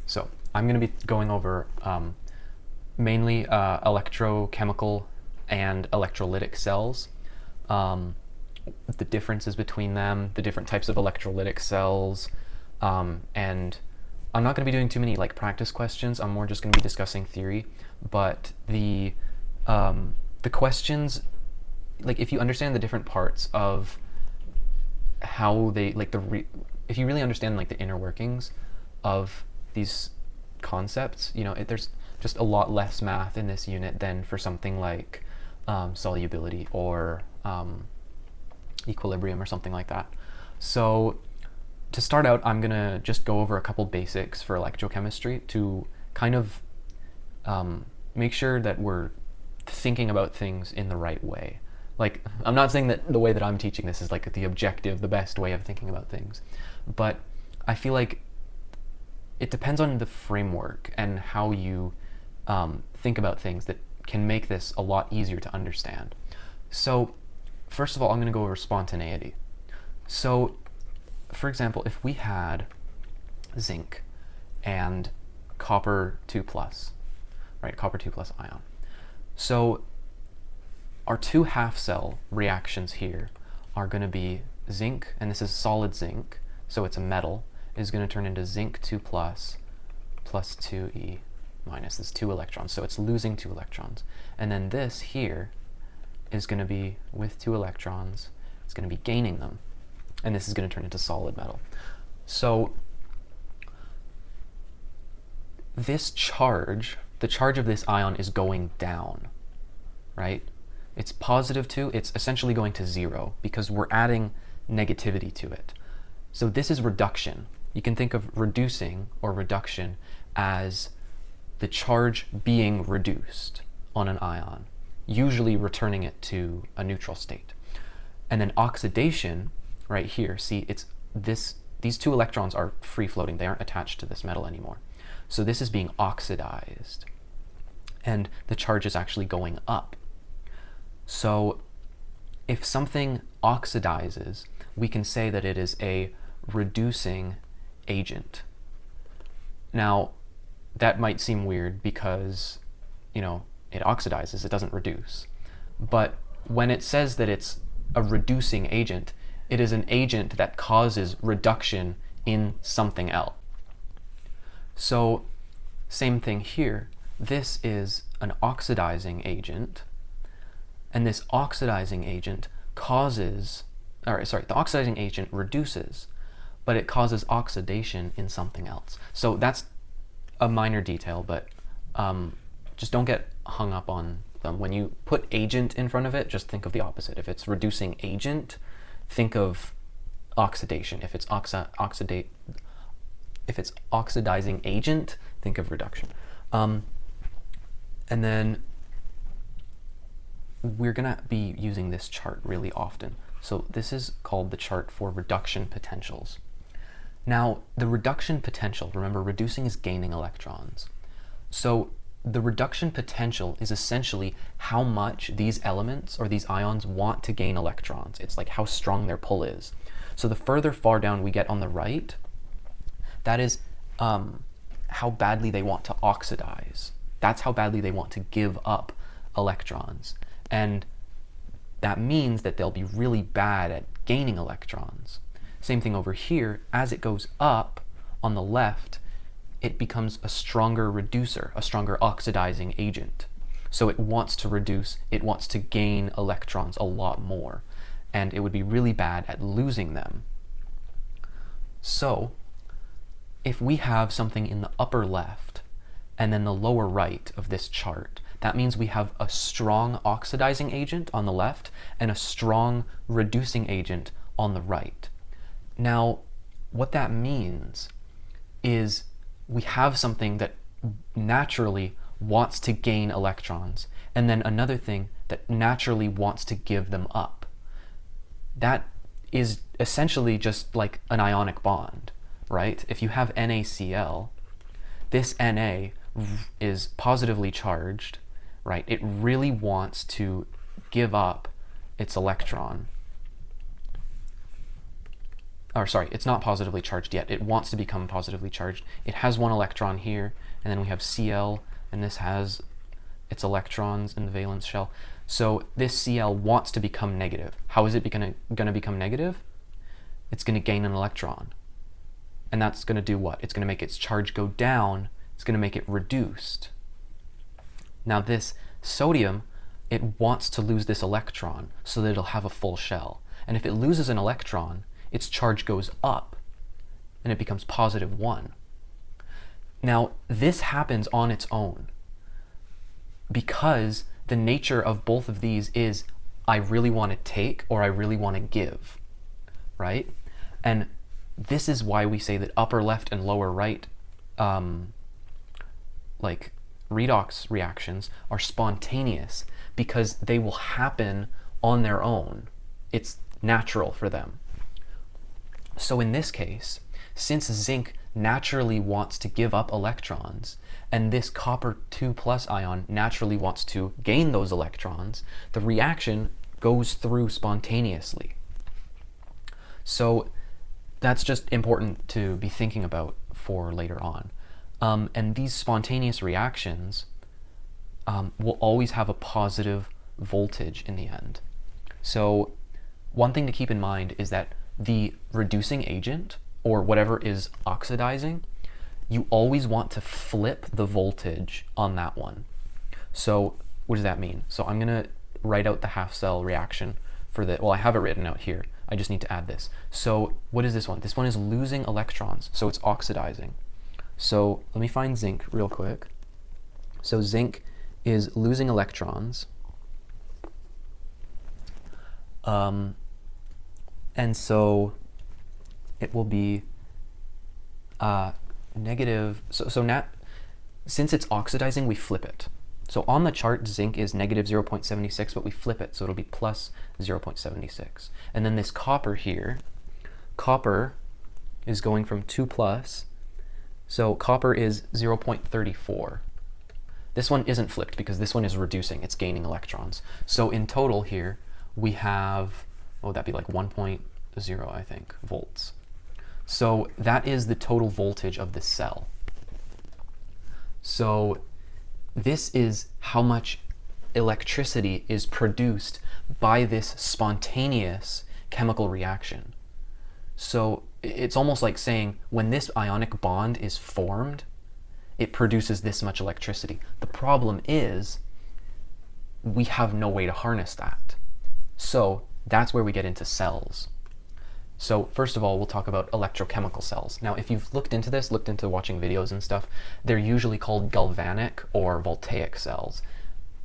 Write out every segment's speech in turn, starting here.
So I'm going to be going over mainly electrochemical and electrolytic cells, the differences between them, the different types of electrolytic cells, and I'm not going to be doing too many like practice questions. I'm more just going to be discussing theory, but the questions, like if you understand the different parts of how they like if you really understand like the inner workings of these concepts, there's just a lot less math in this unit than for something like solubility or equilibrium or something like that. So to start out, I'm gonna just go over a couple basics for electrochemistry to kind of make sure that we're thinking about things in the right way. Like, I'm not saying that the way that I'm teaching this is like the objective, the best way of thinking about things, but I feel like it depends on the framework and how you think about things that can make this a lot easier to understand. So, first of all, I'm going to go over spontaneity. So, for example, if we had zinc and copper 2 plus, right, copper 2 plus ion. So our two half cell reactions here are going to be zinc, and this is solid zinc, so it's a metal, is going to turn into zinc 2 plus 2e minus. This 2 electrons, so it's losing 2 electrons. And then this here is going to be with 2 electrons, it's going to be gaining them, and this is going to turn into solid metal. So this charge, the charge of this ion is going down, right? It's positive 2, it's essentially going to 0 because we're adding negativity to it. So this is reduction. You can think of reducing or reduction as the charge being reduced on an ion, usually returning it to a neutral state. And then oxidation, right here, see, it's these 2 electrons are free floating, they aren't attached to this metal anymore. So this is being oxidized, and the charge is actually going up. So if something oxidizes, we can say that it is a reducing agent. Now, that might seem weird because, it oxidizes, it doesn't reduce. But when it says that it's a reducing agent, it is an agent that causes reduction in something else. So, same thing here. This is an oxidizing agent, and this oxidizing agent the oxidizing agent reduces, but it causes oxidation in something else. So that's a minor detail, but just don't get hung up on them. When you put agent in front of it, just think of the opposite. If it's reducing agent, think of oxidation. If it's oxidizing agent, think of reduction. And then we're going to be using this chart really often. So this is called the chart for reduction potentials. Now, the reduction potential, remember, reducing is gaining electrons. So the reduction potential is essentially how much these elements or these ions want to gain electrons. It's like how strong their pull is. So the further far down we get on the right, that is how badly they want to oxidize. That's how badly they want to give up electrons. And that means that they'll be really bad at gaining electrons. Same thing over here. As it goes up on the left, it becomes a stronger reducer, a stronger oxidizing agent. So it wants to reduce, it wants to gain electrons a lot more, and it would be really bad at losing them. So if we have something in the upper left and then the lower right of this chart, that means we have a strong oxidizing agent on the left and a strong reducing agent on the right. Now, what that means is we have something that naturally wants to gain electrons, and then another thing that naturally wants to give them up. That is essentially just like an ionic bond, right? If you have NaCl, this Na is positively charged, right? It really wants to give up its electron. or sorry, it's not positively charged yet. It wants to become positively charged. It has one electron here, and then we have Cl, and this has its electrons in the valence shell. So this Cl wants to become negative. How is it going to become negative? It's going to gain an electron. And that's going to do what? It's going to make its charge go down. It's going to make it reduced. Now this sodium, it wants to lose this electron so that it'll have a full shell. And if it loses an electron, its charge goes up and it becomes +1. Now this happens on its own because the nature of both of these is I really want to take or I really want to give, right? And this is why we say that upper left and lower right like redox reactions are spontaneous because they will happen on their own. It's natural for them. So in this case, since zinc naturally wants to give up electrons and this copper 2+ ion naturally wants to gain those electrons, the reaction goes through spontaneously. So that's just important to be thinking about for later on. And these spontaneous reactions will always have a positive voltage in the end. So one thing to keep in mind is that the reducing agent, or whatever is oxidizing, you always want to flip the voltage on that one. So what does that mean? So I'm going to write out the half cell reaction for the, well, I have it written out here. I just need to add this. So what is this one? This one is losing electrons, so it's oxidizing. So let me find zinc real quick. So zinc is losing electrons. And so it will be negative, since it's oxidizing, we flip it. So on the chart, zinc is negative 0.76, but we flip it, so it'll be plus 0.76. And then this copper here, copper is going from 2+, so copper is 0.34. This one isn't flipped because this one is reducing, it's gaining electrons. So in total here, we have, what would that be, like 1.0, I think, volts. So that is the total voltage of this cell. So this is how much electricity is produced by this spontaneous chemical reaction. So it's almost like saying when this ionic bond is formed, it produces this much electricity. The problem is we have no way to harness that. So that's where we get into cells. So first of all, we'll talk about electrochemical cells. Now, if you've looked into this, looked into watching videos and stuff, they're usually called galvanic or voltaic cells.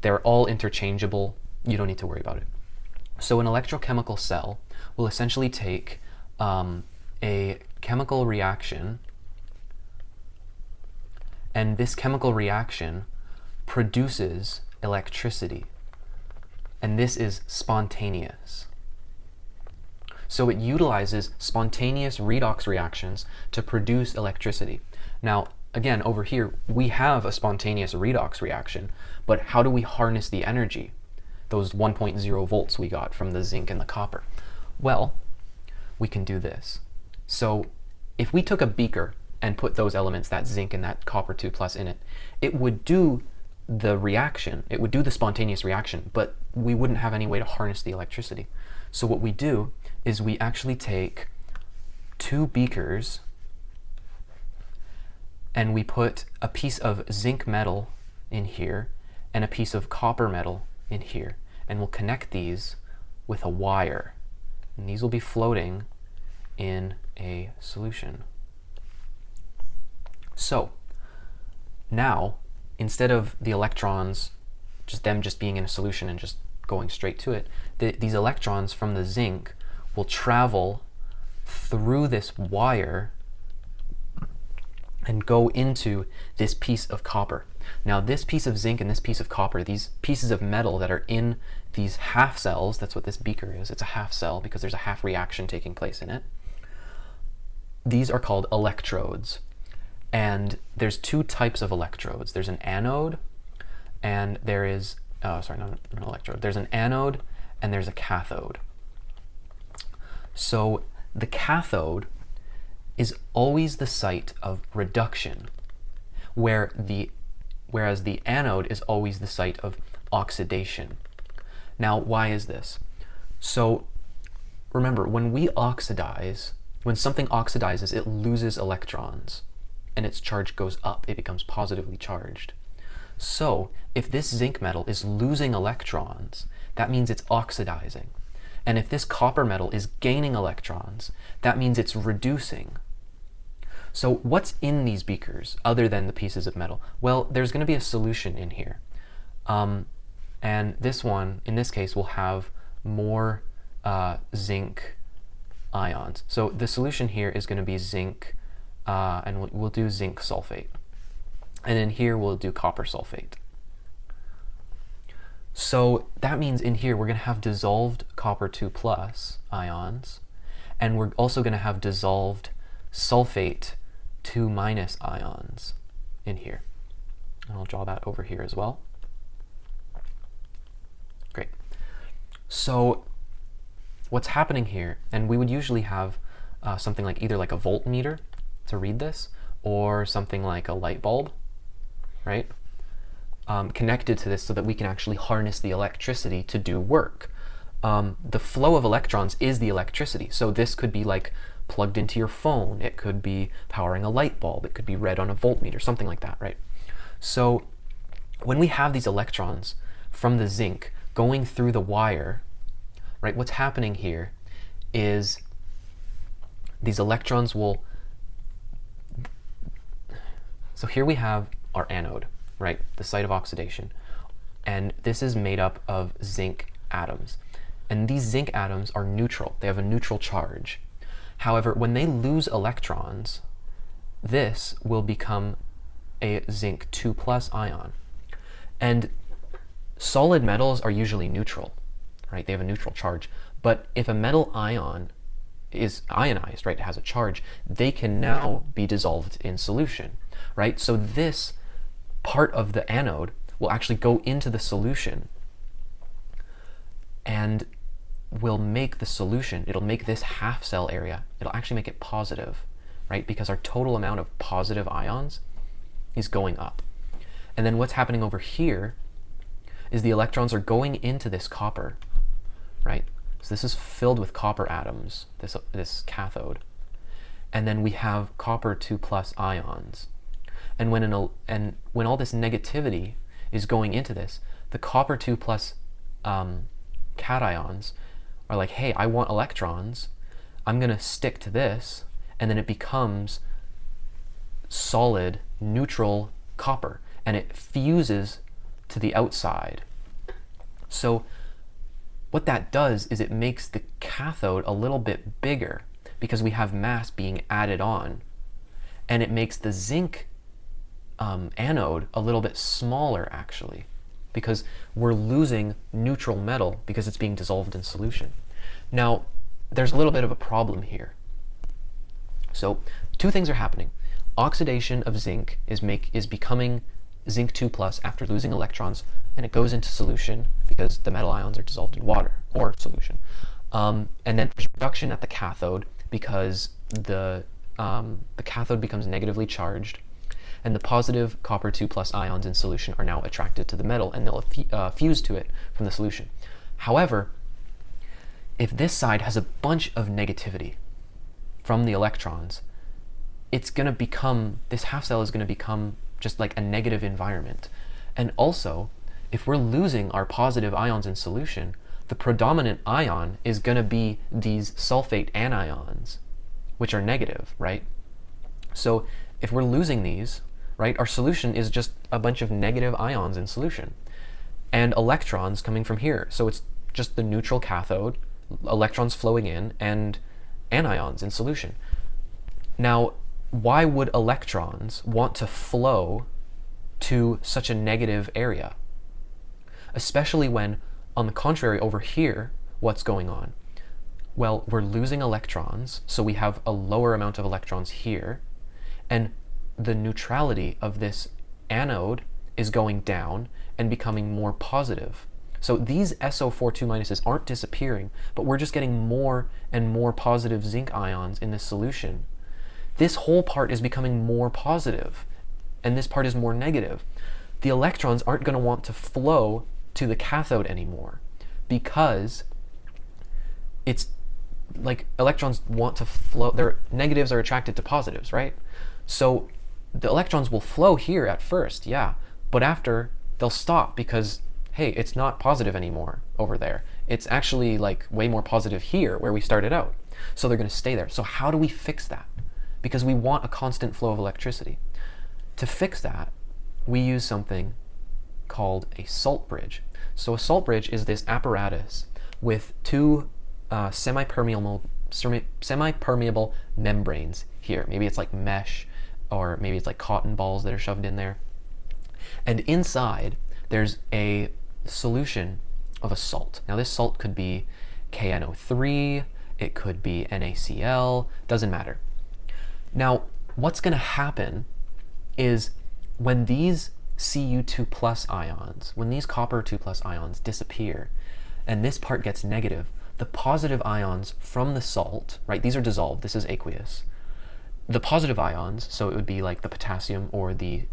They're all interchangeable. You don't need to worry about it. So an electrochemical cell will essentially take a chemical reaction, and this chemical reaction produces electricity. And this is spontaneous. So it utilizes spontaneous redox reactions to produce electricity. Now, again, over here, we have a spontaneous redox reaction, but how do we harness the energy? Those 1.0 volts we got from the zinc and the copper. Well, we can do this. So if we took a beaker and put those elements, that zinc and that copper 2+ in it, it would do the reaction, it would do the spontaneous reaction, but we wouldn't have any way to harness the electricity. So what we do is we actually take 2 beakers and we put a piece of zinc metal in here and a piece of copper metal in here, and we'll connect these with a wire, and these will be floating in a solution. So now, instead of the electrons, just being in a solution and just going straight to it, these electrons from the zinc will travel through this wire and go into this piece of copper. Now this piece of zinc and this piece of copper, these pieces of metal that are in these half cells, that's what this beaker is, it's a half cell because there's a half reaction taking place in it. These are called electrodes. And there's 2 types of electrodes. There's an anode and there is, not an electrode. There's an anode and there's a cathode. So the cathode is always the site of reduction, whereas the anode is always the site of oxidation. Now, why is this? So remember, when something oxidizes, it loses electrons and its charge goes up. It becomes positively charged. So if this zinc metal is losing electrons, that means it's oxidizing. And if this copper metal is gaining electrons, that means it's reducing. So what's in these beakers other than the pieces of metal? Well, there's going to be a solution in here. And this one, in this case, will have more zinc ions. So the solution here is going to be zinc, and we'll do zinc sulfate. And in here, we'll do copper sulfate. So that means in here, we're going to have dissolved copper 2+ ions, and we're also going to have dissolved sulfate 2- ions in here. And I'll draw that over here as well. Great. So what's happening here, and we would usually have something like either like a voltmeter to read this, or something like a light bulb, right? Connected to this so that we can actually harness the electricity to do work. The flow of electrons is the electricity. So this could be like plugged into your phone. It could be powering a light bulb. It could be read on a voltmeter, something like that, right? So when we have these electrons from the zinc going through the wire, right, what's happening here is these electrons will, so here we have our anode, right, the site of oxidation, and this is made up of zinc atoms. And these zinc atoms are neutral. They have a neutral charge. However, when they lose electrons, this will become a zinc 2+ ion. And solid metals are usually neutral, right? They have a neutral charge. But if a metal ion is ionized, right, it has a charge, they can now be dissolved in solution, right? So this part of the anode will actually go into the solution and will make the solution, it'll make this half cell area, it'll actually make it positive, right? Because our total amount of positive ions is going up. And then what's happening over here is the electrons are going into this copper, right? So this is filled with copper atoms, this cathode. And then we have copper 2+ ions. And when all this negativity is going into this, the copper 2+ cations are like, hey, I want electrons. I'm going to stick to this, and then it becomes solid, neutral copper, and it fuses to the outside. So what that does is it makes the cathode a little bit bigger because we have mass being added on, and it makes the zinc anode a little bit smaller, actually, because we're losing neutral metal because it's being dissolved in solution. Now, there's a little bit of a problem here. So two things are happening. Oxidation of zinc is becoming zinc 2+ after losing electrons, and it goes into solution because the metal ions are dissolved in water or solution. And then there's reduction at the cathode because the cathode becomes negatively charged, and the positive copper 2+ ions in solution are now attracted to the metal, and they'll fuse to it from the solution. However, if this side has a bunch of negativity from the electrons, it's going to become, this half cell is going to become just like a negative environment. And also, if we're losing our positive ions in solution, the predominant ion is going to be these sulfate anions, which are negative, right? So if we're losing these, right, our solution is just a bunch of negative ions in solution and electrons coming from here. So it's just the neutral cathode, electrons flowing in, and anions in solution. Now, why would electrons want to flow to such a negative area? Especially when, on the contrary, over here, what's going on? Well, we're losing electrons, so we have a lower amount of electrons here, and the neutrality of this anode is going down and becoming more positive. So these SO4 2 minuses aren't disappearing, but we're just getting more and more positive zinc ions in this solution. This whole part is becoming more positive, and this part is more negative. The electrons aren't going to want to flow to the cathode anymore, because it's like electrons want to flow, their negatives are attracted to positives, right? So the electrons will flow here at first, yeah, but after they'll stop because, hey, it's not positive anymore over there. It's actually like way more positive here where we started out. So they're going to stay there. So how do we fix that? Because we want a constant flow of electricity. To fix that, we use something called a salt bridge. So a salt bridge is this apparatus with two semi-permeable membranes here. Maybe it's like mesh, or maybe it's like cotton balls that are shoved in there. And inside, there's a solution of a salt. Now this salt could be KNO3, it could be NaCl, doesn't matter. Now, what's going to happen is when these Cu2 plus ions, when these copper 2 plus ions disappear, and this part gets negative, the positive ions from the salt, right, these are dissolved, this is aqueous. The positive ions, so it would be like the potassium or the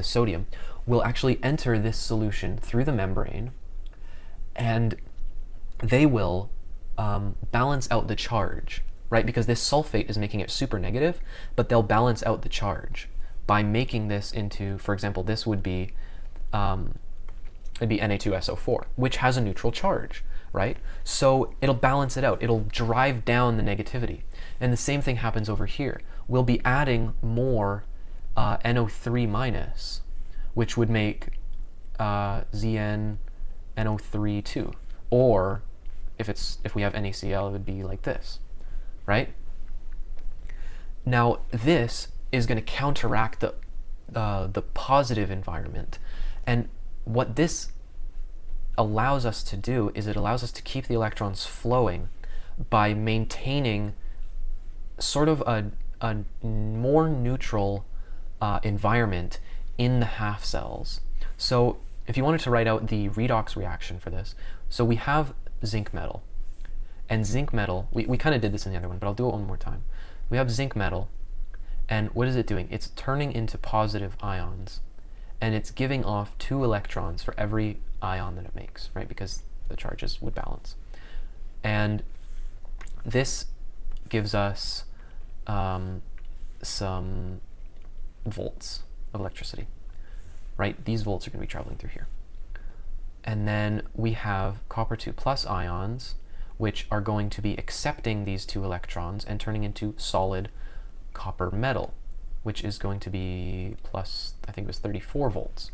sodium, will actually enter this solution through the membrane, and they will balance out the charge, right? Because this sulfate is making it super negative, but they'll balance out the charge by making this into, for example, this would be it'd be Na2SO4, which has a neutral charge, right? So it'll balance it out. It'll drive down the negativity. And the same thing happens over here. We'll be adding more NO3 minus, which would make Zn NO3 2. Or if we have NaCl, it would be like this, right? Now this is going to counteract the positive environment, and what this allows us to do is it allows us to keep the electrons flowing by maintaining sort of a more neutral environment in the half cells. So if you wanted to write out the redox reaction for this, so we have zinc metal, and zinc metal, we kind of did this in the other one, but I'll do it one more time. We have zinc metal, and what is it doing? It's turning into positive ions, and it's giving off 2 electrons for every ion that it makes, right? Because the charges would balance. And this gives us some volts of electricity, right? These volts are going to be traveling through here. And then we have copper 2 plus ions, which are going to be accepting these 2 electrons and turning into solid copper metal, which is going to be plus, I think it was 34 volts.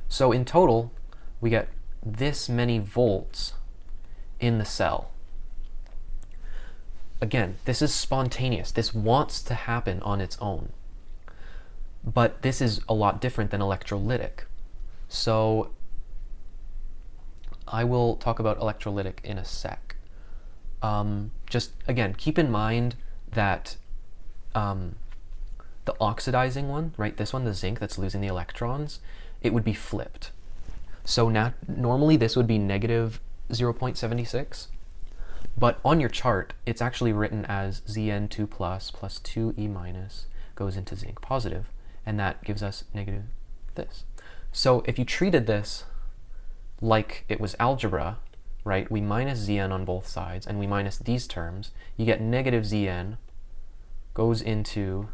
So in total, we get this many volts in the cell. Again, this is spontaneous. This wants to happen on its own. But this is a lot different than electrolytic. So I will talk about electrolytic in a sec. Just again, keep in mind that the oxidizing one, right, this one, the zinc that's losing the electrons, it would be flipped. So now, normally this would be negative 0.76, but on your chart, it's actually written as Zn2 plus 2E minus goes into zinc positive, and that gives us negative this. So if you treated this like it was algebra, right, we minus Zn on both sides, and we minus these terms, you get negative Zn goes into,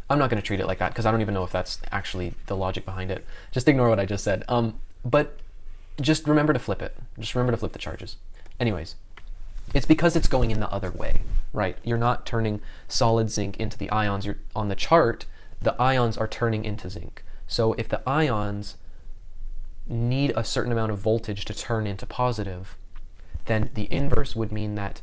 I'm not going to treat it like that because I don't even know if that's actually the logic behind it. Just ignore what I just said. But just remember to flip it. Just remember to flip the charges. Anyways, it's because it's going in the other way, right? You're not turning solid zinc into the ions. You're on the chart, the ions are turning into zinc. So if the ions need a certain amount of voltage to turn into positive, then the inverse would mean that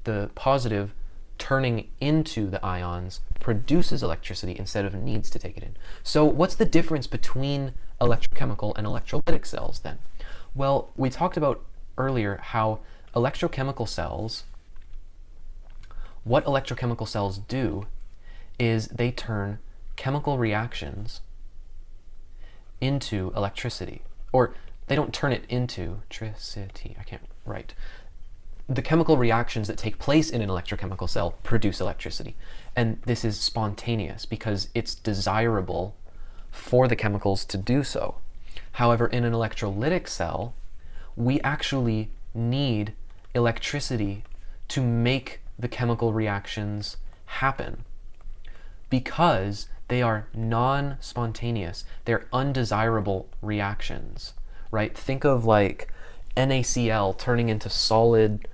the positive turning into the ions produces electricity instead of needs to take it in. So what's the difference between electrochemical and electrolytic cells then? Well, we talked about earlier how electrochemical cells, what electrochemical cells do is they turn chemical reactions into electricity, or they don't turn it into electricity. I can't write. The chemical reactions that take place in an electrochemical cell produce electricity. And this is spontaneous because it's desirable for the chemicals to do so. However, in an electrolytic cell, we actually need electricity to make the chemical reactions happen because they are non-spontaneous. They're undesirable reactions, right? Think of like NaCl turning into solid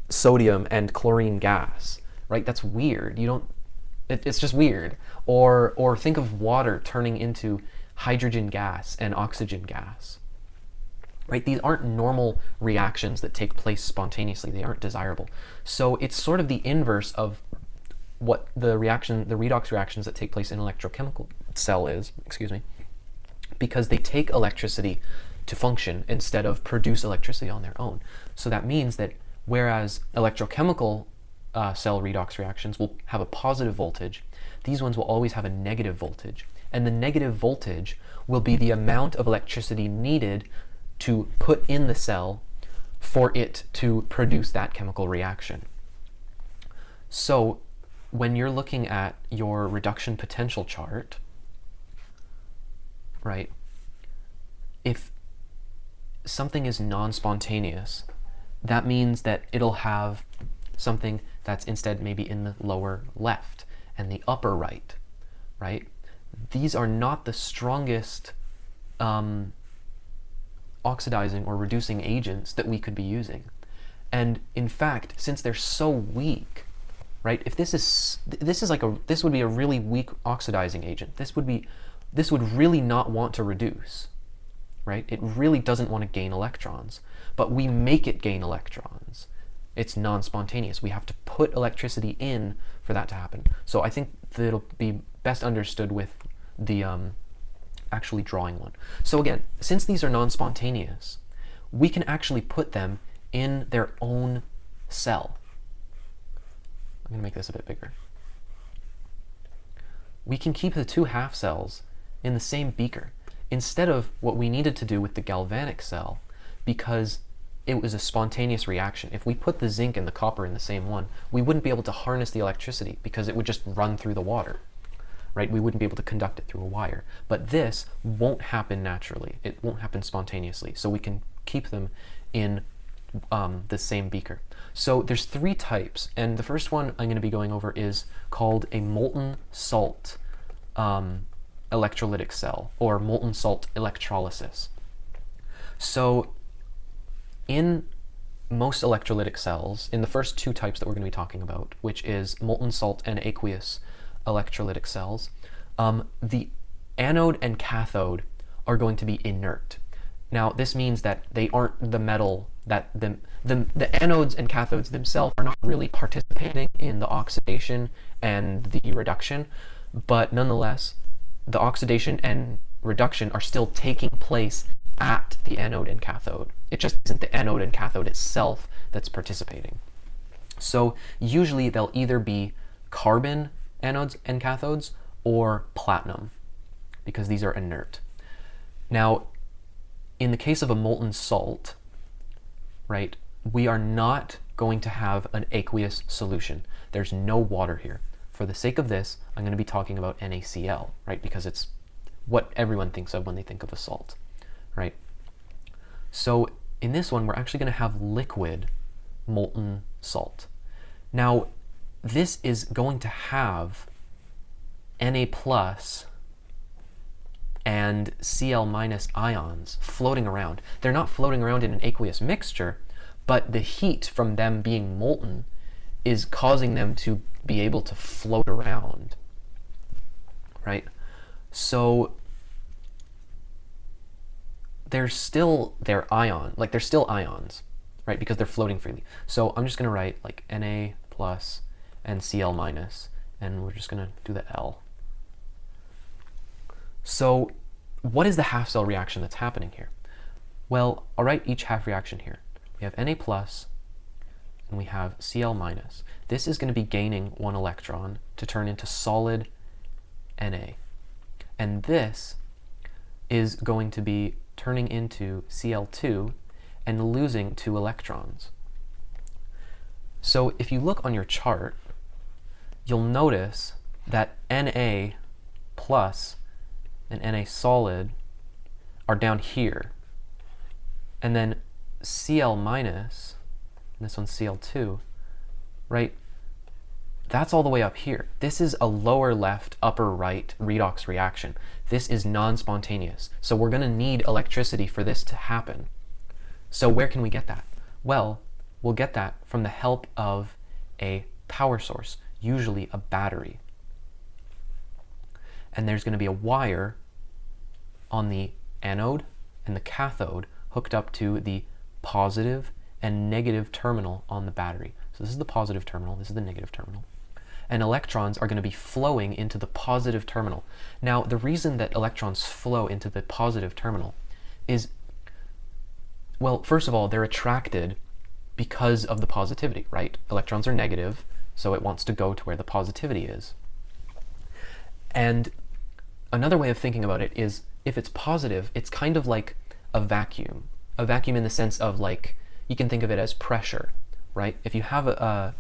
sodium and chlorine gas, right? That's weird. It's just weird. Or think of water turning into hydrogen gas and oxygen gas, right? These aren't normal reactions that take place spontaneously. They aren't desirable. So it's sort of the inverse of what the redox reactions that take place in an electrochemical cell is, because they take electricity to function instead of produce electricity on their own. So that means that whereas electrochemical cell redox reactions will have a positive voltage, these ones will always have a negative voltage. And the negative voltage will be the amount of electricity needed to put in the cell for it to produce that chemical reaction. So when you're looking at your reduction potential chart, right, if something is non-spontaneous, that means that it'll have something that's instead maybe in the lower left and the upper right, right? These are not the strongest oxidizing or reducing agents that we could be using. And in fact, since they're so weak, right, if this would be a really weak oxidizing agent. This would really not want to reduce, right? It really doesn't want to gain electrons, but we make it gain electrons. It's non-spontaneous. We have to put electricity in for that to happen. So I think that it'll be best understood with the actually drawing one. So again, since these are non-spontaneous, we can actually put them in their own cell. I'm going to make this a bit bigger. We can keep the two half cells in the same beaker instead of what we needed to do with the galvanic cell, because it was a spontaneous reaction. If we put the zinc and the copper in the same one, we wouldn't be able to harness the electricity because it would just run through the water, right? We wouldn't be able to conduct it through a wire. But this won't happen naturally. It won't happen spontaneously. So we can keep them in the same beaker. So there's three types, and the first one I'm going to be going over is called a molten salt electrolytic cell, or molten salt electrolysis. So in most electrolytic cells, in the first two types that we're going to be talking about, which is molten salt and aqueous electrolytic cells, the anode and cathode are going to be inert. Now, this means that they aren't the metal, that the anodes and cathodes themselves are not really participating in the oxidation and the reduction, but nonetheless, the oxidation and reduction are still taking place at the anode and cathode. It just isn't the anode and cathode itself that's participating. So usually they'll either be carbon anodes and cathodes or platinum, because these are inert. Now, in the case of a molten salt, right, we are not going to have an aqueous solution. There's no water here. For the sake of this, I'm going to be talking about NaCl, right, because it's what everyone thinks of when they think of a salt, right? So in this one, we're actually going to have liquid molten salt. Now, this is going to have Na plus and Cl minus ions floating around. They're not floating around in an aqueous mixture, but the heat from them being molten is causing them to be able to float around, right? So they're still ions, right? Because they're floating freely. So I'm just going to write like Na plus and Cl minus, and we're just going to do the L. So what is the half cell reaction that's happening here? Well, I'll write each half reaction here. We have Na plus and we have Cl minus. This is going to be gaining one electron to turn into solid Na. And this is going to be turning into Cl2 and losing 2 electrons. So if you look on your chart, you'll notice that Na plus and Na solid are down here. And then Cl minus, and this one's Cl2, right? That's all the way up here. This is a lower left, upper right redox reaction. This is non-spontaneous. So we're going to need electricity for this to happen. So where can we get that? Well, we'll get that from the help of a power source, usually a battery. And there's going to be a wire on the anode and the cathode hooked up to the positive and negative terminal on the battery. So this is the positive terminal, this is the negative terminal. And electrons are going to be flowing into the positive terminal. Now, the reason that electrons flow into the positive terminal is, well, first of all, they're attracted because of the positivity, right? Electrons are negative, so it wants to go to where the positivity is. And another way of thinking about it is, if it's positive, it's kind of like a vacuum. A vacuum in the sense of, like, you can think of it as pressure, right? If you have a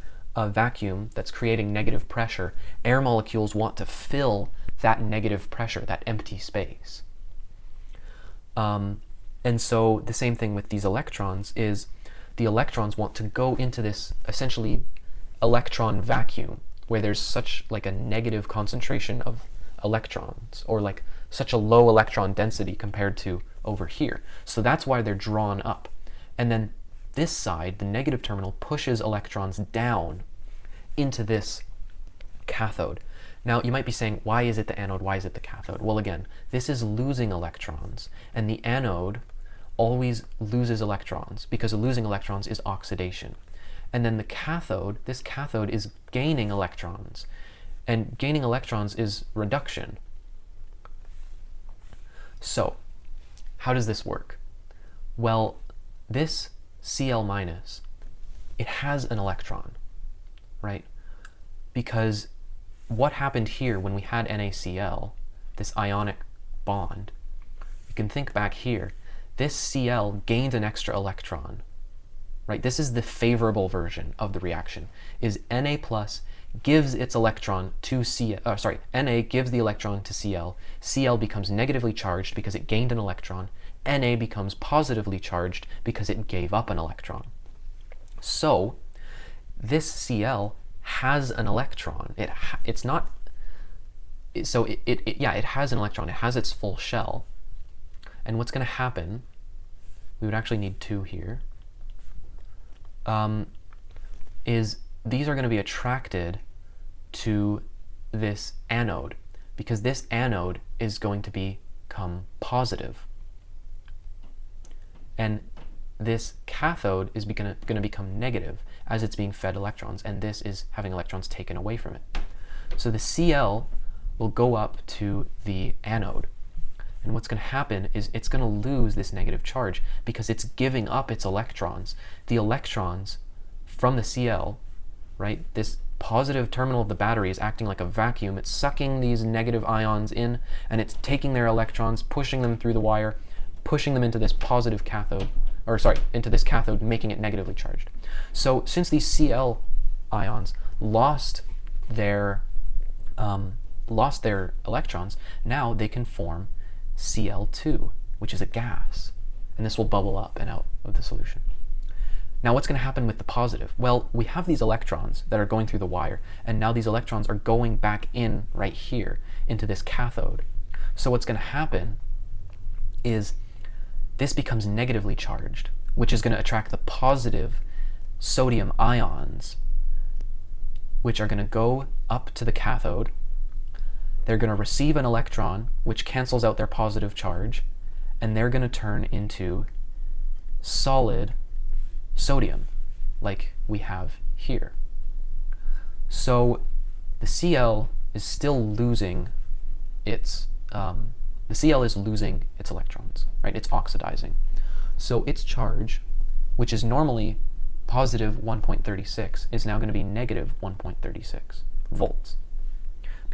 vacuum that's creating negative pressure, air molecules want to fill that negative pressure, that empty space. And so the same thing with these electrons is the electrons want to go into this essentially electron vacuum where there's such like a negative concentration of electrons, or like such a low electron density compared to over here. So that's why they're drawn up. And then this side, the negative terminal, pushes electrons down into this cathode. Now, you might be saying, why is it the anode? Why is it the cathode? Well, again, this is losing electrons, and the anode always loses electrons because losing electrons is oxidation. And then the cathode, this cathode is gaining electrons, and gaining electrons is reduction. So, how does this work? Well, this Cl minus, it has an electron, right? Because what happened here when we had NaCl, this ionic bond, you can think back here, this Cl gained an extra electron, right? This is the favorable version of the reaction, is Na plus gives its electron to Na gives the electron to Cl, Cl becomes negatively charged because it gained an electron, Na becomes positively charged because it gave up an electron. So this Cl has an electron. It has an electron. It has its full shell. And what's going to happen, we would actually need 2 here, is these are going to be attracted to this anode, because this anode is going to become positive. And this cathode is going to become negative as it's being fed electrons, and this is having electrons taken away from it. So the Cl will go up to the anode. And what's going to happen is it's going to lose this negative charge because it's giving up its electrons. The electrons from the Cl, right, this positive terminal of the battery is acting like a vacuum. It's sucking these negative ions in, and it's taking their electrons, pushing them through the wire, pushing them into this positive cathode, into this cathode, making it negatively charged. So since these Cl ions lost their electrons, now they can form Cl2, which is a gas, and this will bubble up and out of the solution. Now, what's going to happen with the positive? Well, we have these electrons that are going through the wire, and now these electrons are going back in right here into this cathode. So what's going to happen is this becomes negatively charged, which is going to attract the positive sodium ions, which are going to go up to the cathode. They're going to receive an electron, which cancels out their positive charge, and they're going to turn into solid sodium, like we have here. So the Cl is still losing its electrons, right? It's oxidizing. So its charge, which is normally positive 1.36, is now going to be negative 1.36 volts.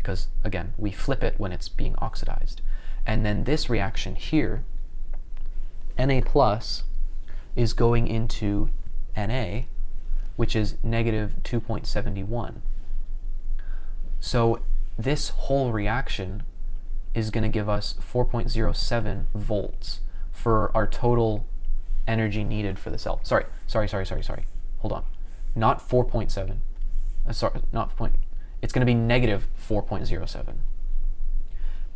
because, again, we flip it when it's being oxidized. And then this reaction here, Na plus is going into Na, which is negative 2.71. So this whole reaction is going to give us 4.07 volts for our total energy needed for the cell. Sorry. Hold on. Not 4.7. Sorry, not point. It's going to be negative 4.07.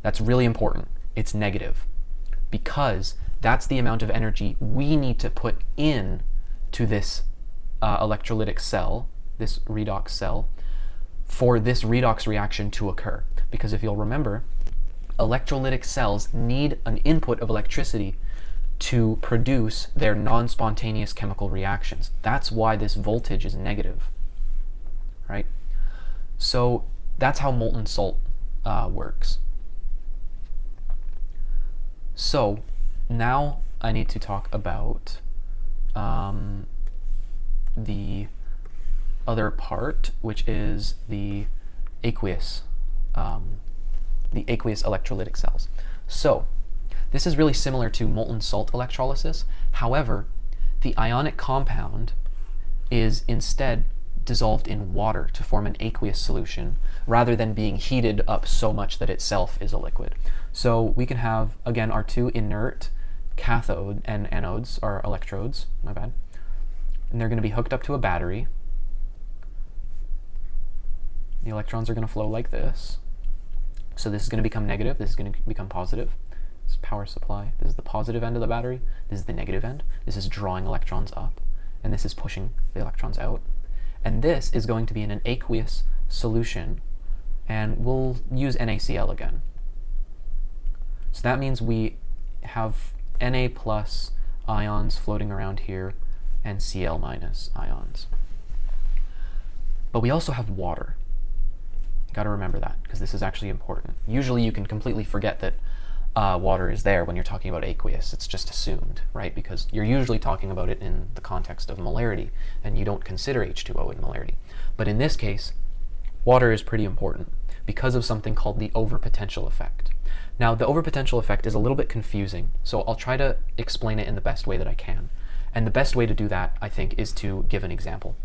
That's really important. It's negative because that's the amount of energy we need to put in to this electrolytic cell, this redox cell, for this redox reaction to occur. Because if you'll remember, electrolytic cells need an input of electricity to produce their non-spontaneous chemical reactions. That's why this voltage is negative, right? So that's how molten salt works. So now I need to talk about the other part, which is the aqueous electrolytic cells. So this is really similar to molten salt electrolysis. However, the ionic compound is instead dissolved in water to form an aqueous solution rather than being heated up so much that itself is a liquid. So we can have, again, our two inert cathode and anodes, or electrodes, my bad, and they're going to be hooked up to a battery. The electrons are going to flow like this. So this is going to become negative, this is going to become positive. This is power supply. This is the positive end of the battery. This is the negative end. This is drawing electrons up, and this is pushing the electrons out. And this is going to be in an aqueous solution, and we'll use NaCl again. So that means we have Na plus ions floating around here and Cl minus ions. But we also have water. You got to remember that, because this is actually important. Usually you can completely forget that water is there when you're talking about aqueous. It's just assumed, right? Because you're usually talking about it in the context of molarity, and you don't consider H2O in molarity. But in this case, water is pretty important because of something called the overpotential effect. Now, the overpotential effect is a little bit confusing, so I'll try to explain it in the best way that I can. And the best way to do that, I think, is to give an example.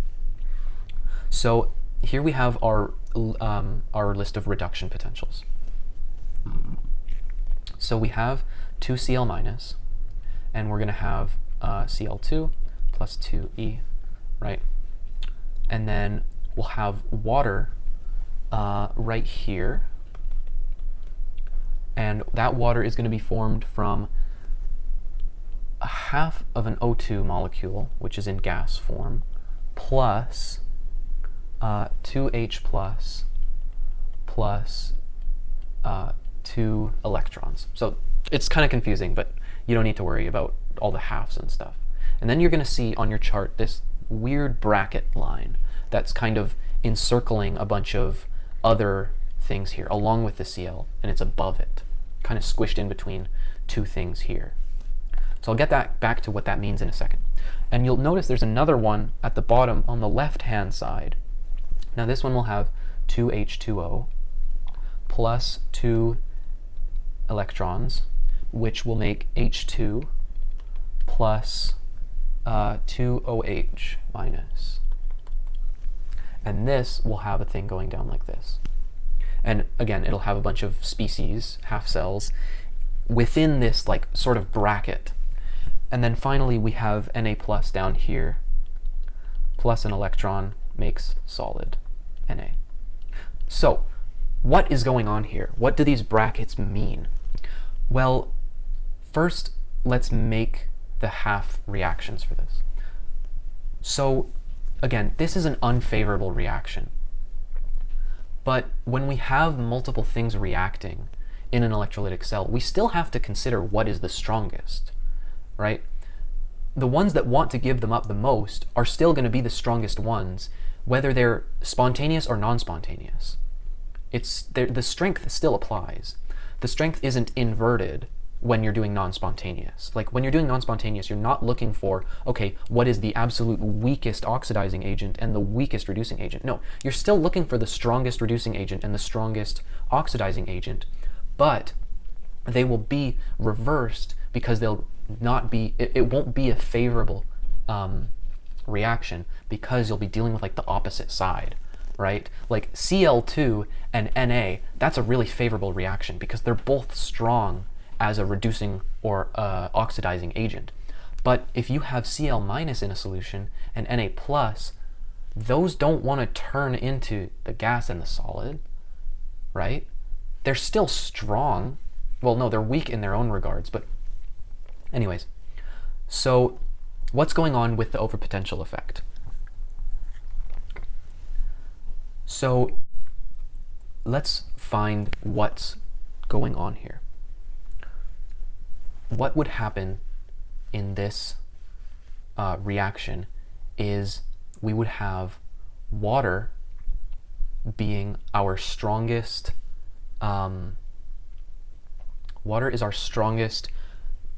So here we have our list of reduction potentials. So we have 2Cl minus, and we're going to have Cl2 plus 2E, right? And then we'll have water right here, and that water is going to be formed from a half of an O2 molecule, which is in gas form, plus 2H plus 2 electrons. So it's kind of confusing, but you don't need to worry about all the halves and stuff. And then you're going to see on your chart this weird bracket line that's kind of encircling a bunch of other things here, along with the Cl, and it's above it, kind of squished in between two things here. So I'll get that back to what that means in a second. And you'll notice there's another one at the bottom on the left-hand side. Now this one will have 2H2O plus 2 electrons, which will make H2 plus 2OH minus. And this will have a thing going down like this. And again, it'll have a bunch of species, half cells, within this like sort of bracket. And then finally we have Na plus down here, plus an electron makes solid Na. So what is going on here? What do these brackets mean? Well, first let's make the half reactions for this. So again, this is an unfavorable reaction. But when we have multiple things reacting in an electrolytic cell, we still have to consider what is the strongest, right? The ones that want to give them up the most are still going to be the strongest ones, whether they're spontaneous or non-spontaneous. The strength still applies. The strength isn't inverted when you're doing non-spontaneous. Like when you're doing non-spontaneous, you're not looking for, okay, what is the absolute weakest oxidizing agent and the weakest reducing agent? No, you're still looking for the strongest reducing agent and the strongest oxidizing agent, but they will be reversed because they'll not be, it won't be a favorable reaction because you'll be dealing with like the opposite side, right? Like Cl2 and Na, that's a really favorable reaction because they're both strong as a reducing or oxidizing agent. But if you have Cl- in a solution and Na+, those don't want to turn into the gas and the solid, right? They're still strong. Well, no, they're weak in their own regards, but anyways. So what's going on with the overpotential effect? So let's find what's going on here. What would happen in this reaction is we would have water being our strongest, water is our strongest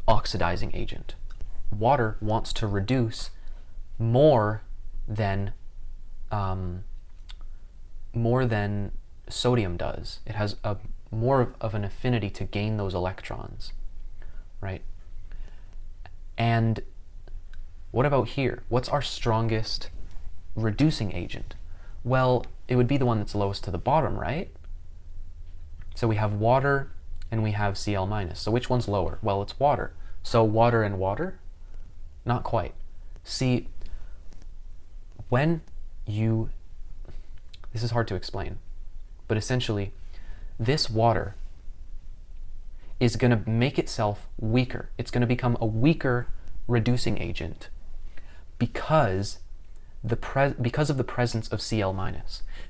oxidizing agent. Water wants to reduce more than sodium does. It has a more of an affinity to gain those electrons, right? And what about here? What's our strongest reducing agent? Well, it would be the one that's lowest to the bottom, right? So we have water and we have Cl-. So which one's lower? Well, it's water. So water and water? Not quite. See, when you, this is hard to explain, but essentially this water is going to make itself weaker. It's going to become a weaker reducing agent because of the presence of Cl-.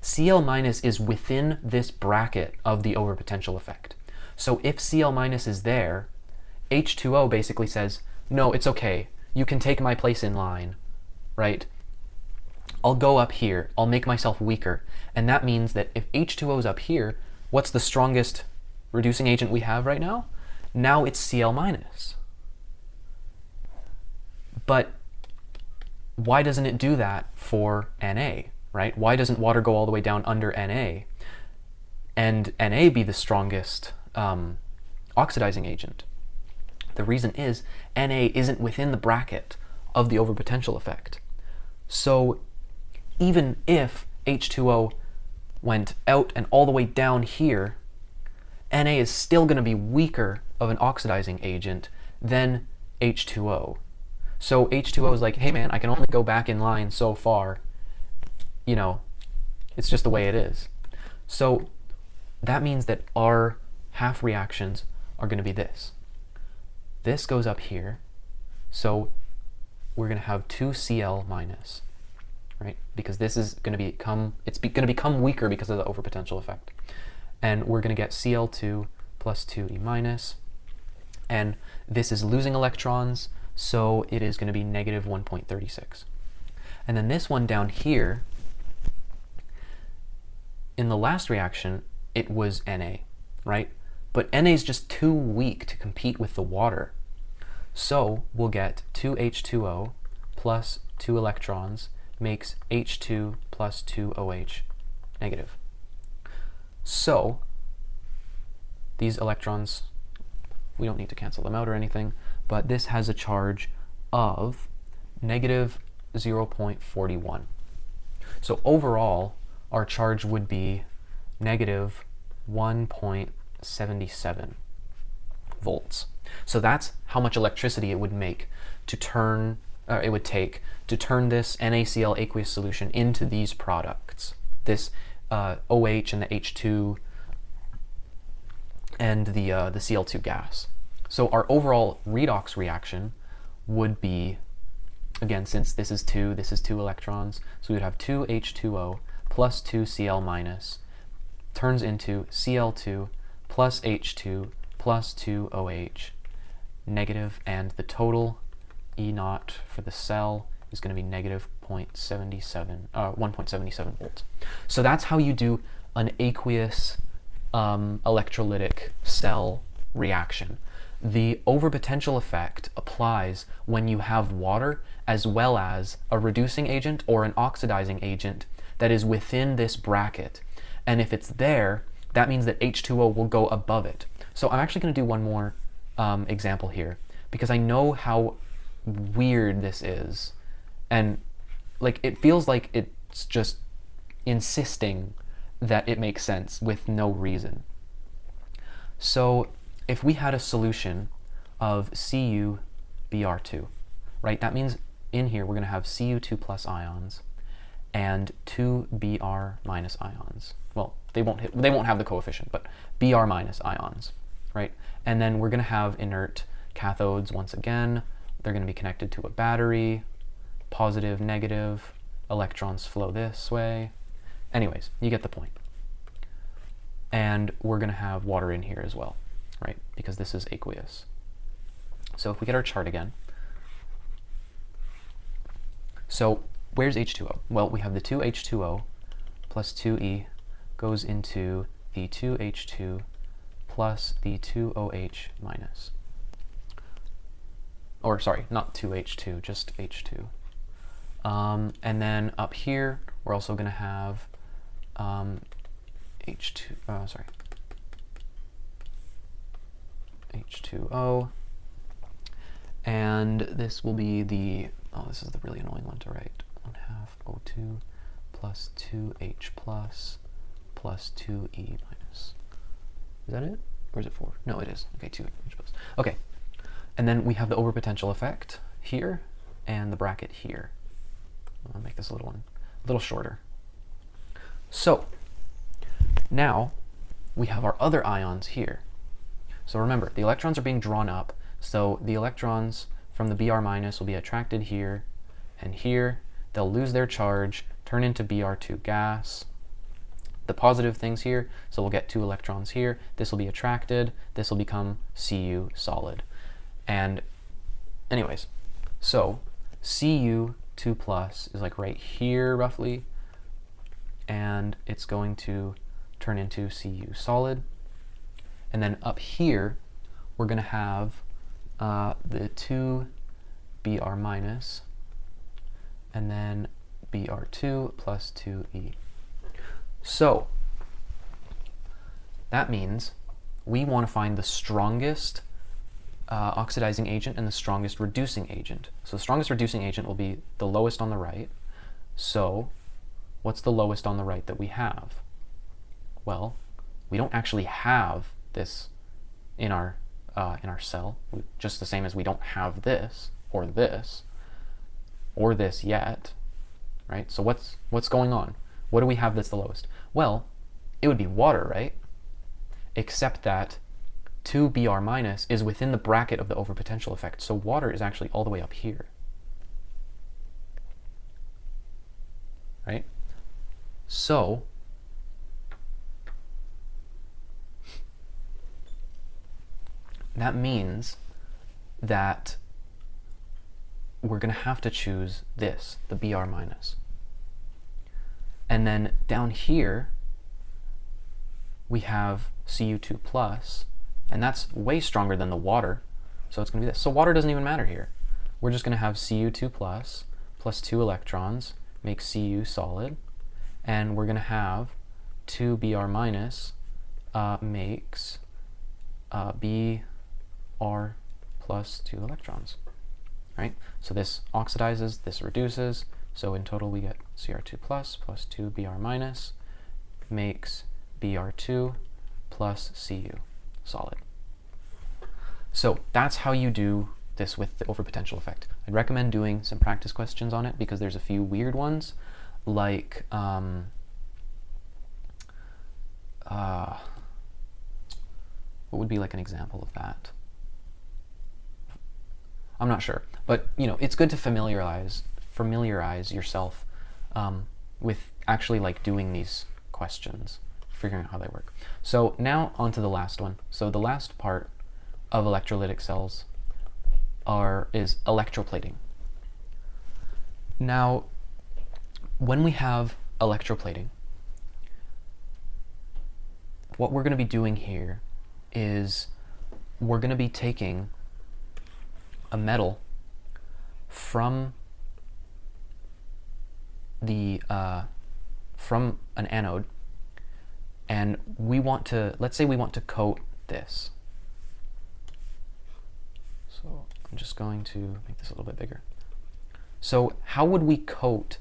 Cl- is within this bracket of the overpotential effect. So if Cl- is there, H2O basically says, no, it's okay. You can take my place in line, right? I'll go up here. I'll make myself weaker. And that means that if H2O is up here, what's the strongest reducing agent we have right now? Now it's Cl-. But why doesn't it do that for Na, right? Why doesn't water go all the way down under Na and Na be the strongest oxidizing agent? The reason is Na isn't within the bracket of the overpotential effect. So even if H2O went out and all the way down here, Na is still going to be weaker of an oxidizing agent than H2O. So H2O is like, hey man, I can only go back in line so far. You know, it's just the way it is. So that means that our half reactions are going to be this. This goes up here, so we're going to have 2 Cl-, right? Because this is going to become, going to become weaker because of the overpotential effect. And we're going to get Cl2 plus 2E-, and this is losing electrons, so it is going to be negative 1.36. And then this one down here, in the last reaction, it was Na, right? But Na is just too weak to compete with the water. So we'll get 2H2O plus 2 electrons makes H2 plus 2OH negative. So these electrons, we don't need to cancel them out or anything, but this has a charge of negative 0.41. So overall, our charge would be negative 1.77 volts. So that's how much electricity it would make to turn, it would take to turn this NaCl aqueous solution into these products, this OH and the H2 and the Cl2 gas. So our overall redox reaction would be, again, since this is 2 electrons, so we would have 2 H2O plus 2 Cl- turns into Cl2 plus H2 plus 2 OH negative, and the total E0 for the cell is going to be negative 1.77 volts. So that's how you do an aqueous electrolytic cell reaction. The overpotential effect applies when you have water as well as a reducing agent or an oxidizing agent that is within this bracket. And if it's there, that means that H2O will go above it. So I'm actually going to do one more example here, because I know how weird this is. And like, it feels like it's just insisting that it makes sense with no reason. So if we had a solution of CuBr2, right? That means in here we're going to have Cu2 plus ions and 2 Br minus ions. Well, they won't have the coefficient, but Br minus ions, right? And then we're going to have inert cathodes once again. They're going to be connected to a battery, positive, negative, electrons flow this way. Anyways, you get the point. And we're going to have water in here as well, right? Because this is aqueous. So if we get our chart again, so where's H2O? Well, we have the 2H2O plus 2E goes into the 2H2 plus the 2OH minus. Or sorry, not 2H2, just H2. And then up here, we're also going to have H2O, and this will be the, this is the really annoying one to write, 1/2 O2 plus 2H plus 2E minus. Is that it? Or is it 4? No, it is. Okay, 2H plus. Okay, and then we have the overpotential effect here and the bracket here. I'll make this a little shorter. So now we have our other ions here. So remember, the electrons are being drawn up, so the electrons from the Br minus will be attracted here and here. They'll lose their charge, turn into Br2 gas. The positive things here, so we'll get 2 electrons here. This will be attracted. This will become Cu solid. And anyways, so Cu2 plus is like right here roughly, and it's going to turn into Cu solid. And then up here, we're going to have the 2 Br minus, and then Br2 plus 2E. So that means we want to find the strongest oxidizing agent and the strongest reducing agent. So the strongest reducing agent will be the lowest on the right. So what's the lowest on the right that we have? Well, we don't actually have this in our cell, just the same as we don't have this or this yet, right? So what's going on? What do we have that's the lowest? Well, it would be water, right? Except that 2 Br minus is within the bracket of the overpotential effect, so water is actually all the way up here, right? So that means that we're going to have to choose this, the Br minus. And then down here, we have Cu2 plus, and that's way stronger than the water, so it's going to be this. So water doesn't even matter here. We're just going to have Cu2 plus 2 electrons, make Cu solid, and we're going to have 2 Br minus makes Br plus 2 electrons, right? So this oxidizes, this reduces, so in total we get Cr2 plus 2 Br minus makes Br2 plus Cu solid. So that's how you do this with the overpotential effect. I'd recommend doing some practice questions on it because there's a few weird ones, like what would be like an example of that? I'm not sure, but it's good to familiarize yourself with actually like doing these questions, figuring out how they work. So now on to the last one. So the last part of electrolytic cells is electroplating. Now, when we have electroplating, what we're going to be doing here is we're going to be taking a metal from the from an anode, and we want to, let's say we want to coat this. So I'm just going to make this a little bit bigger. So how would we coat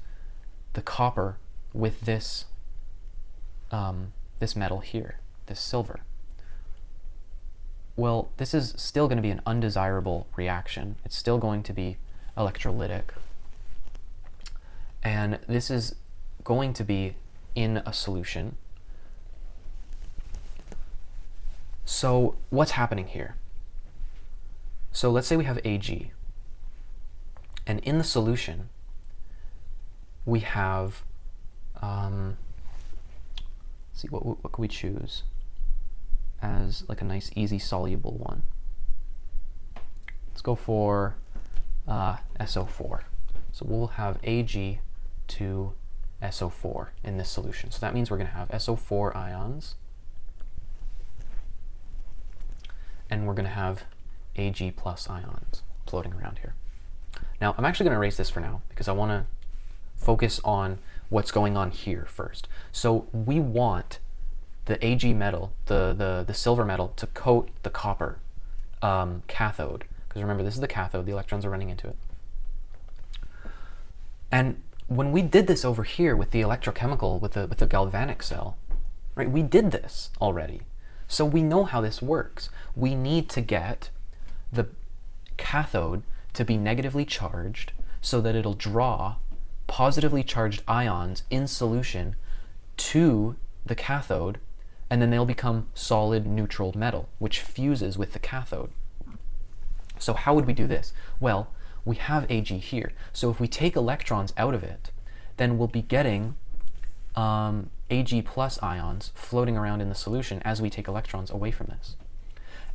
the copper with this this metal here, this silver? Well, this is still going to be an undesirable reaction. It's still going to be electrolytic. And this is going to be in a solution. So what's happening here? So let's say we have Ag. And in the solution, we have, let's see, what could we choose as like a nice, easy, soluble one? Let's go for SO4. So we'll have Ag to SO4 in this solution. So that means we're going to have SO4 ions, and we're going to have Ag plus ions floating around here. Now, I'm actually going to erase this for now because I want to focus on what's going on here first. So we want the Ag metal, the silver metal, to coat the copper cathode. Because remember, this is the cathode, the electrons are running into it. And when we did this over here with the electrochemical, with the galvanic cell, right, we did this already. So we know how this works. We need to get the cathode to be negatively charged so that it'll draw positively charged ions in solution to the cathode, and then they'll become solid neutral metal, which fuses with the cathode. So how would we do this? Well, we have Ag here. So if we take electrons out of it, then we'll be getting Ag plus ions floating around in the solution as we take electrons away from this.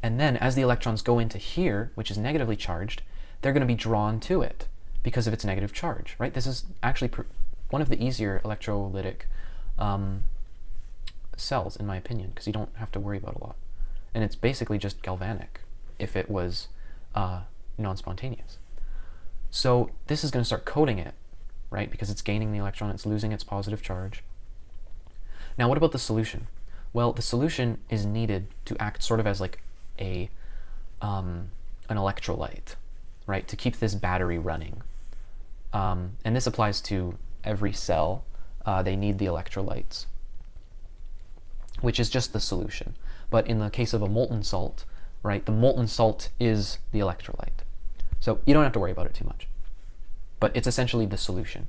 And then as the electrons go into here, which is negatively charged, they're going to be drawn to it because of its negative charge, right? This is actually one of the easier electrolytic cells, in my opinion, because you don't have to worry about a lot. And it's basically just galvanic if it was non-spontaneous. So this is going to start coating it, right? Because it's gaining the electron, it's losing its positive charge. Now, what about the solution? Well, the solution is needed to act sort of as like an electrolyte, right? To keep this battery running. And this applies to every cell. They need the electrolytes, which is just the solution. But in the case of a molten salt, right, the molten salt is the electrolyte. So you don't have to worry about it too much. But it's essentially the solution.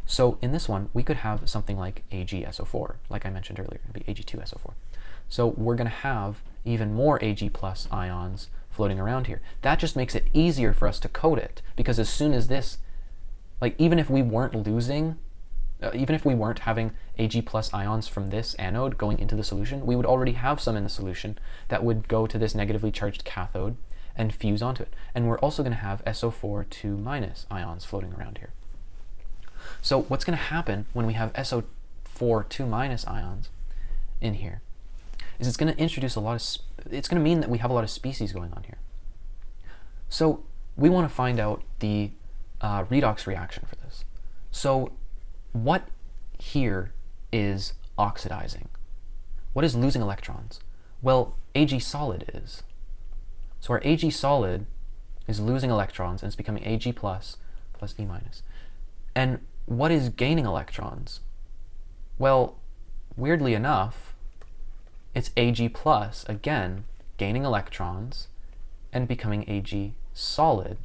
So in this one, we could have something like AgSO4, like I mentioned earlier. It'd be Ag2SO4. So we're going to have even more Ag plus ions floating around here. That just makes it easier for us to coat it, because as soon as this, like even if we weren't having Ag plus ions from this anode going into the solution, we would already have some in the solution that would go to this negatively charged cathode and fuse onto it. And we're also going to have SO4 2 minus ions floating around here. So what's going to happen when we have SO4 2 minus ions in here is it's going to introduce it's going to mean that we have a lot of species going on here. So we want to find out the redox reaction for this. So what here is oxidizing? What is losing electrons? Well, Ag solid is. So our Ag solid is losing electrons, and it's becoming Ag plus E minus. And what is gaining electrons? Well, weirdly enough, it's Ag plus, again, gaining electrons and becoming Ag solid.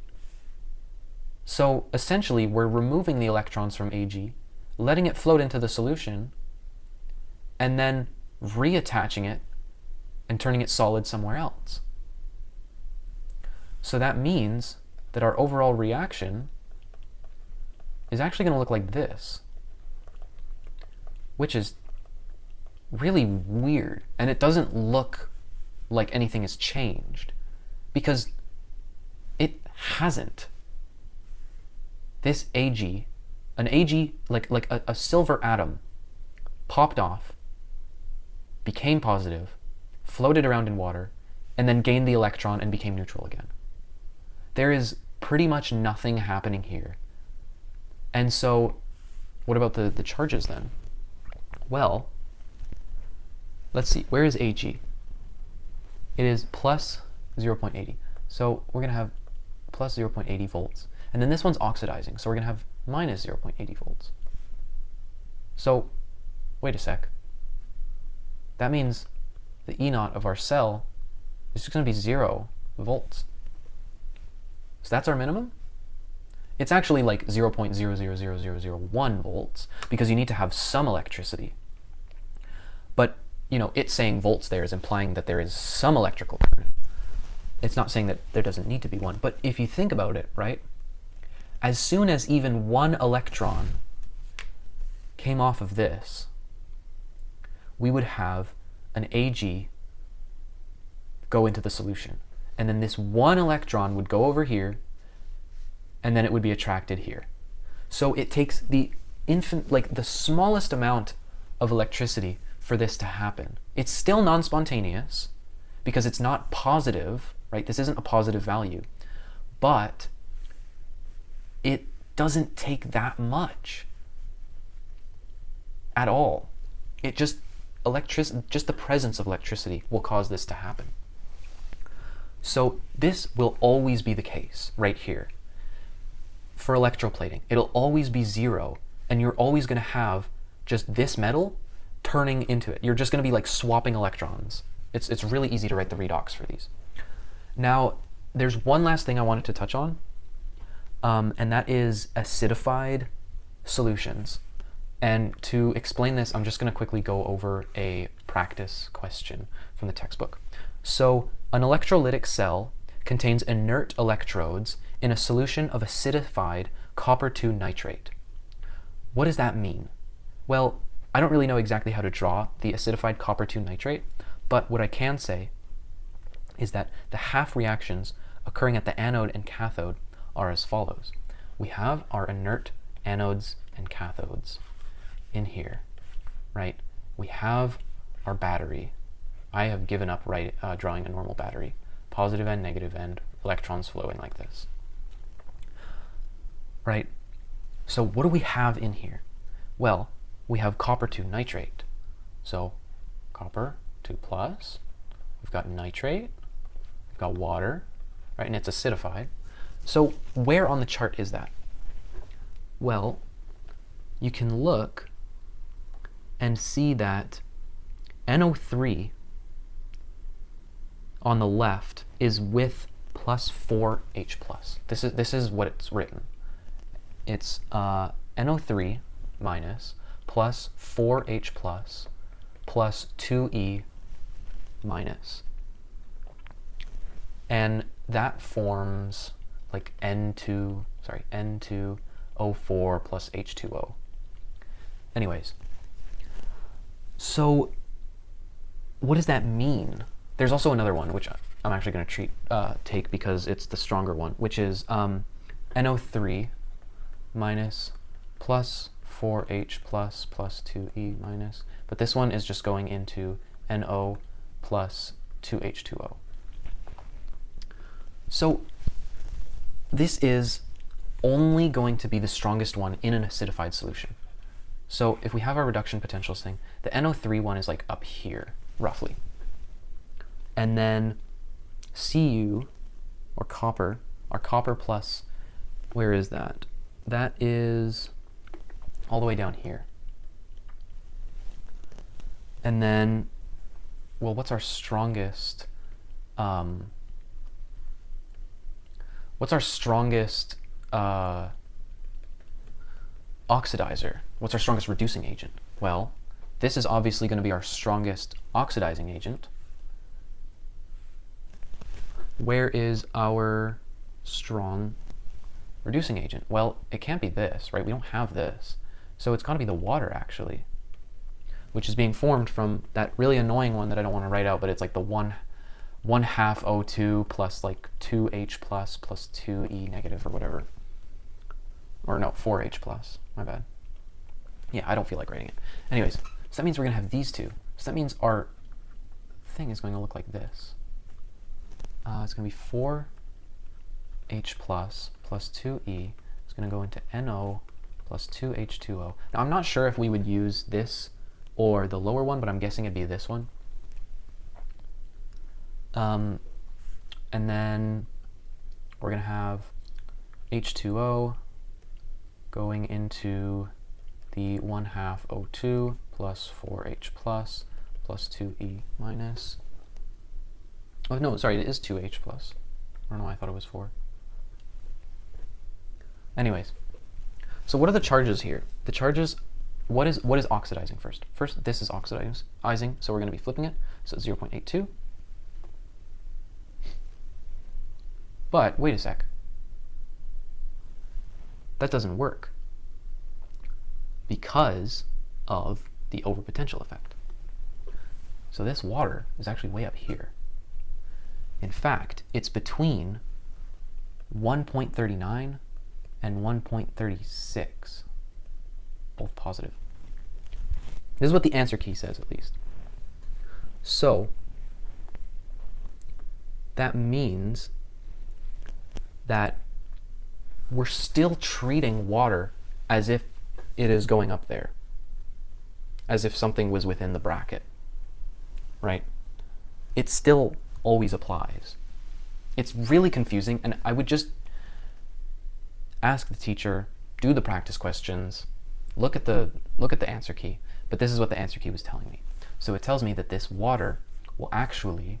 So essentially, we're removing the electrons from Ag, letting it float into the solution, and then reattaching it and turning it solid somewhere else. So that means that our overall reaction is actually going to look like this, which is really weird. And it doesn't look like anything has changed, because it hasn't. This Ag, an Ag, like a silver atom, popped off, became positive, floated around in water, and then gained the electron and became neutral again. There is pretty much nothing happening here. And so what about the charges then? Well, let's see, where is Ag? It is plus 0.80. So we're going to have plus 0.80 volts. And then this one's oxidizing, so we're going to have minus 0.80 volts. So wait a sec. That means the E naught of our cell is just going to be 0 volts. So that's our minimum? It's actually like 0.000001 volts because you need to have some electricity. But, you know, it's saying volts there is implying that there is some electrical current. It's not saying that there doesn't need to be one. But if you think about it, right, as soon as even one electron came off of this, we would have an Ag go into the solution. And then this one electron would go over here, and then it would be attracted here. So it takes the the smallest amount of electricity for this to happen. It's still non-spontaneous because it's not positive, right? This isn't a positive value, but it doesn't take that much at all. It just the presence of electricity will cause this to happen. So this will always be the case right here. For electroplating, it'll always be 0, and you're always going to have just this metal turning into it. You're just going to be like swapping electrons. It's really easy to write the redox for these. Now, there's one last thing I wanted to touch on, and that is acidified solutions. And to explain this, I'm just going to quickly go over a practice question from the textbook. So, an electrolytic cell contains inert electrodes in a solution of acidified copper 2 nitrate. What does that mean? Well, I don't really know exactly how to draw the acidified copper 2 nitrate, but what I can say is that the half reactions occurring at the anode and cathode are as follows. We have our inert anodes and cathodes in here, right? We have our battery. I have given up drawing a normal battery. Positive end, negative end, electrons flowing like this. Right? So what do we have in here? Well, we have copper 2 nitrate. So copper 2 plus, we've got nitrate, we've got water, right? And it's acidified. So where on the chart is that? Well, you can look and see that NO3 on the left is with plus 4H plus. This is what it's written. It's NO3 minus plus 4H plus plus 2E minus. And that forms like N2O4 plus H2O. Anyways, so what does that mean? There's also another one, which I'm actually going to take because it's the stronger one, which is NO3 minus plus 4H plus plus 2E minus. But this one is just going into NO plus 2H2O. So this is only going to be the strongest one in an acidified solution. So if we have our reduction potentials thing, the NO3 one is like up here, roughly. And then Cu, or copper, our copper plus, where is that? That is all the way down here. And then, well, what's our strongest, oxidizer? What's our strongest reducing agent? Well, this is obviously going to be our strongest oxidizing agent. Where is our strong reducing agent? Well, it can't be this, right? We don't have this. So it's got to be the water, actually, which is being formed from that really annoying one that I don't want to write out, but it's like the 1/2 O2 plus like 2H plus 2E negative or whatever. Or no, 4H plus, my bad. Yeah, I don't feel like writing it. Anyways, so that means we're going to have these two. So that means our thing is going to look like this. it's going to be 4H plus 2E. It's going to go into NO plus 2H2O. Now, I'm not sure if we would use this or the lower one, but I'm guessing it'd be this one. And then we're going to have H2O going into the 1/2 O2 plus 4H plus 2E minus. Oh, no, sorry, it is 2H plus. I don't know why I thought it was 4. Anyways, so what are the charges here? The charges, what is oxidizing first? First, this is oxidizing, so we're going to be flipping it. So 0.82. But wait a sec. That doesn't work because of the overpotential effect. So this water is actually way up here. In fact, it's between 1.39 and 1.36, both positive. This is what the answer key says, at least. So that means that we're still treating water as if it is going up there, as if something was within the bracket, right? It still always applies. It's really confusing, and I would just ask the teacher, do the practice questions, look at the answer key. But this is what the answer key was telling me. So it tells me that this water will actually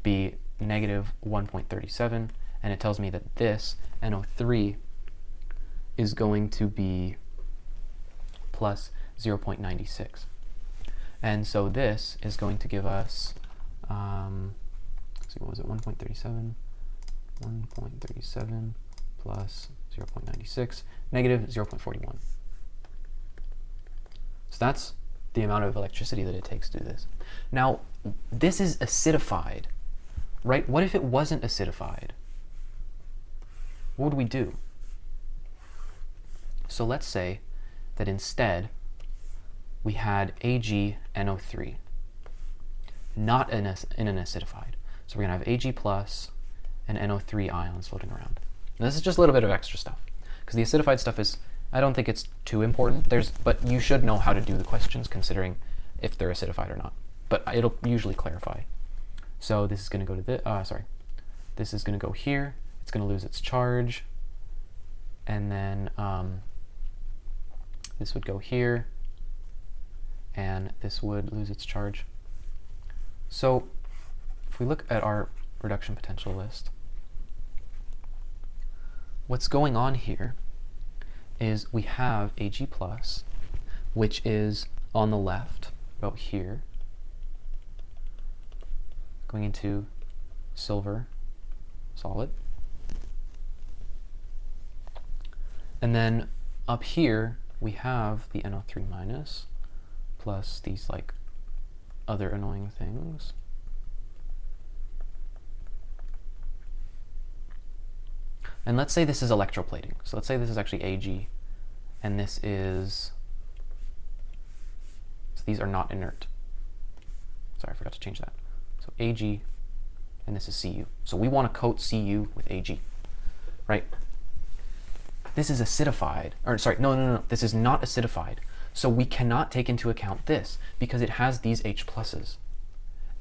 be negative 1.37, and it tells me that this NO3 is going to be plus 0.96. And so this is going to give us, let's see, what was it, 1.37? 1.37 plus 0.96, negative 0.41. So that's the amount of electricity that it takes to do this. Now, this is acidified, right? What if it wasn't acidified? What would we do? So let's say that instead we had AgNO3, not in an acidified. So we're going to have Ag plus and NO3 ions floating around. Now, this is just a little bit of extra stuff, because the acidified stuff is, I don't think it's too important. But you should know how to do the questions considering if they're acidified or not. But it'll usually clarify. So this is going to go to the, this is going to go here. It's going to lose its charge. And then this would go here. And this would lose its charge. So if we look at our reduction potential list, what's going on here is we have Ag plus, which is on the left, about here, going into silver solid. And then up here, we have the NO3 minus, plus these like other annoying things. And let's say this is electroplating. So let's say this is actually Ag, and this is, so these are not inert. Sorry, I forgot to change that. So Ag, and this is Cu. So we want to coat Cu with Ag, right? This is acidified, or sorry, no, this is not acidified. So we cannot take into account this because it has these H pluses.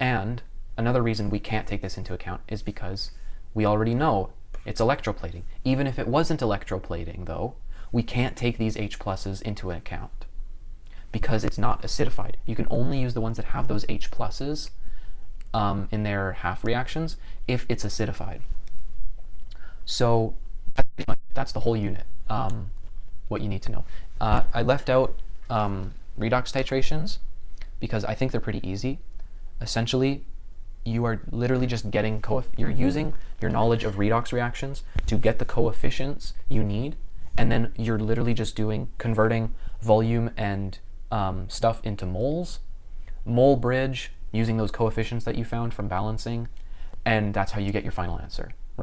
And another reason we can't take this into account is because we already know it's electroplating. Even if it wasn't electroplating, though, we can't take these H pluses into account because it's not acidified. You can only use the ones that have those H pluses in their half reactions if it's acidified. So that's the whole unit, what you need to know. I left out redox titrations because I think they're pretty easy. Essentially, you are literally just getting you're using your knowledge of redox reactions to get the coefficients you need, and then you're literally just converting volume and stuff into moles, mole bridge using those coefficients that you found from balancing, and that's how you get your final answer.